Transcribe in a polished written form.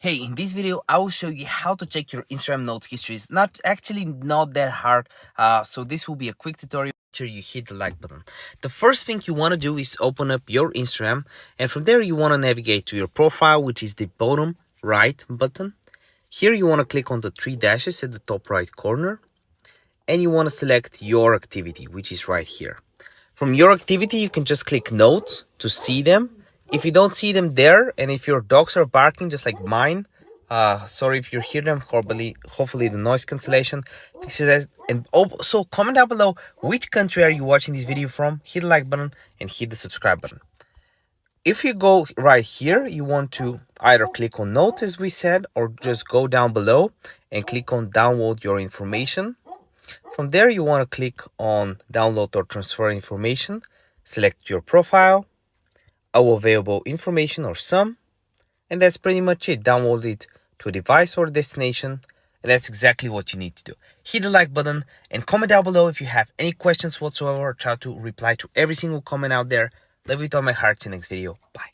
Hey, in this video, I will show you how to check your Instagram notes history. It's not that hard. So this will be a quick tutorial. Make sure you hit the like button. The first thing you want to do is open up your Instagram, and from there you want to navigate to your profile, which is the bottom right button. Here you want to click on the three dashes at the top right corner, and you want to select your activity, which is right here. From your activity, you can just click notes to see them. If you don't see them there, and if your dogs are barking just like mine, sorry if you hear them, hopefully the noise cancellation fixes that. And also comment down below which country are you watching this video from. Hit the like button and hit the subscribe button. If you go right here, you want to either click on notes as we said, or just go down below and click on download your information. From there, you want to click on download or transfer information, select your profile, all available information or some, and that's pretty much it. Download it to a device or destination, and that's exactly what you need to do. Hit the like button and comment down below if you have any questions whatsoever. I'll try to reply to every single comment out there. Leave it on my heart. See you next video. Bye.